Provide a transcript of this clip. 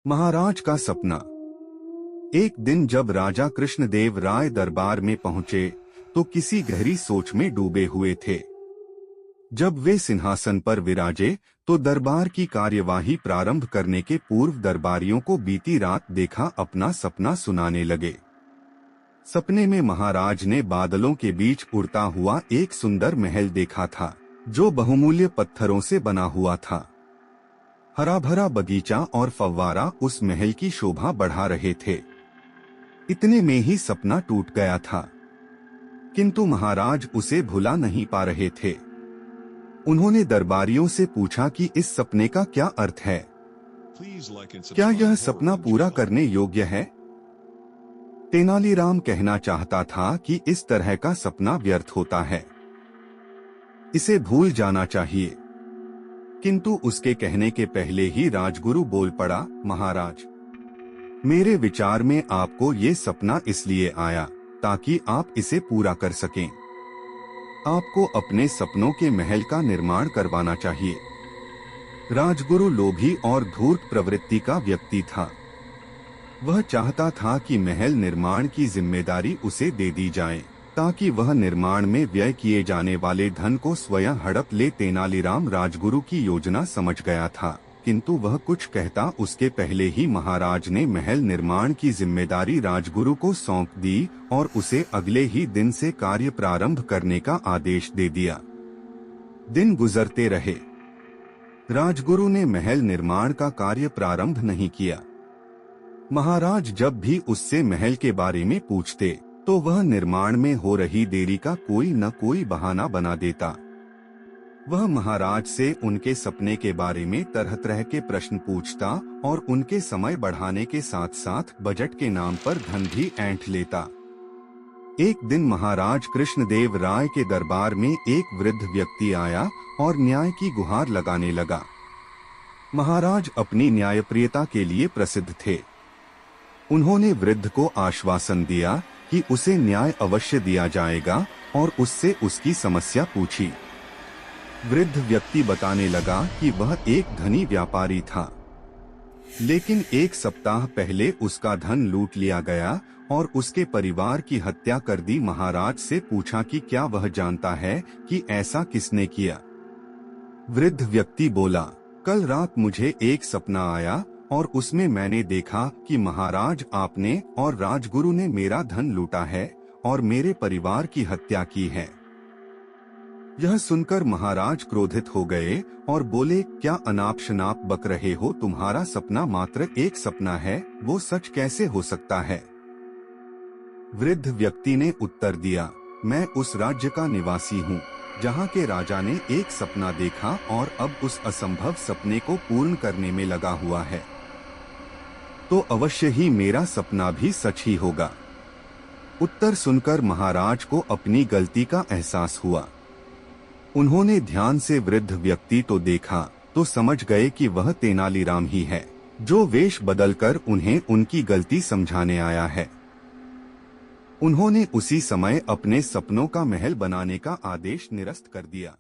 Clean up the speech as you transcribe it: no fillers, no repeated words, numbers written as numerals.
महाराज का सपना। एक दिन जब राजा कृष्णदेव राय दरबार में पहुंचे तो किसी गहरी सोच में डूबे हुए थे। जब वे सिंहासन पर विराजे तो दरबार की कार्यवाही प्रारंभ करने के पूर्व दरबारियों को बीती रात देखा अपना सपना सुनाने लगे। सपने में महाराज ने बादलों के बीच उड़ता हुआ एक सुंदर महल देखा था, जो बहुमूल्य पत्थरों से बना हुआ था। हरा भरा बगीचा और फव्वारा उस महल की शोभा बढ़ा रहे थे। इतने में ही सपना टूट गया था, किंतु महाराज उसे भुला नहीं पा रहे थे। उन्होंने दरबारियों से पूछा कि इस सपने का क्या अर्थ है। क्या यह सपना पूरा करने योग्य है? तेनालीराम कहना चाहता था कि इस तरह का सपना व्यर्थ होता है, इसे भूल जाना चाहिए। किंतु उसके कहने के पहले ही राजगुरु बोल पड़ा, महाराज, मेरे विचार में आपको ये सपना इसलिए आया ताकि आप इसे पूरा कर सकें। आपको अपने सपनों के महल का निर्माण करवाना चाहिए। राजगुरु लोभी और धूर्त प्रवृत्ति का व्यक्ति था। वह चाहता था कि महल निर्माण की जिम्मेदारी उसे दे दी जाए ताकि वह निर्माण में व्यय किए जाने वाले धन को स्वयं हड़प ले। तेनालीराम राजगुरु की योजना समझ गया था, किंतु वह कुछ कहता उसके पहले ही महाराज ने महल निर्माण की जिम्मेदारी राजगुरु को सौंप दी और उसे अगले ही दिन से कार्य प्रारंभ करने का आदेश दे दिया। दिन गुजरते रहे, राजगुरु ने महल निर्माण का कार्य प्रारंभ नहीं किया। महाराज जब भी उससे महल के बारे में पूछते तो वह निर्माण में हो रही देरी का कोई न कोई बहाना बना देता। वह महाराज से उनके सपने के बारे में तरह तरह के प्रश्न पूछता और उनके समय बढ़ाने के साथ साथ बजट के नाम पर धन भी ऐंठ लेता। एक दिन महाराज कृष्णदेव राय के दरबार में एक वृद्ध व्यक्ति आया और न्याय की गुहार लगाने लगा। महाराज अपनी न्यायप्रियता के लिए प्रसिद्ध थे। उन्होंने वृद्ध को आश्वासन दिया कि उसे न्याय अवश्य दिया जाएगा और उससे उसकी समस्या पूछी। वृद्ध व्यक्ति बताने लगा कि वह एक धनी व्यापारी था, लेकिन एक सप्ताह पहले उसका धन लूट लिया गया और उसके परिवार की हत्या कर दी। महाराज से पूछा कि क्या वह जानता है कि ऐसा किसने किया। वृद्ध व्यक्ति बोला, कल रात मुझे एक सपना आया और उसमें मैंने देखा कि महाराज, आपने और राजगुरु ने मेरा धन लूटा है और मेरे परिवार की हत्या की है। यह सुनकर महाराज क्रोधित हो गए और बोले, क्या अनाप शनाप बक रहे हो? तुम्हारा सपना मात्र एक सपना है, वो सच कैसे हो सकता है? वृद्ध व्यक्ति ने उत्तर दिया, मैं उस राज्य का निवासी हूँ जहाँ के राजा ने एक सपना देखा और अब उस असंभव सपने को पूर्ण करने में लगा हुआ है, तो अवश्य ही मेरा सपना भी सच ही होगा। उत्तर सुनकर महाराज को अपनी गलती का एहसास हुआ। उन्होंने ध्यान से वृद्ध व्यक्ति तो देखा तो समझ गए कि वह तेनालीराम ही है, जो वेश बदलकर उन्हें उनकी गलती समझाने आया है। उन्होंने उसी समय अपने सपनों का महल बनाने का आदेश निरस्त कर दिया।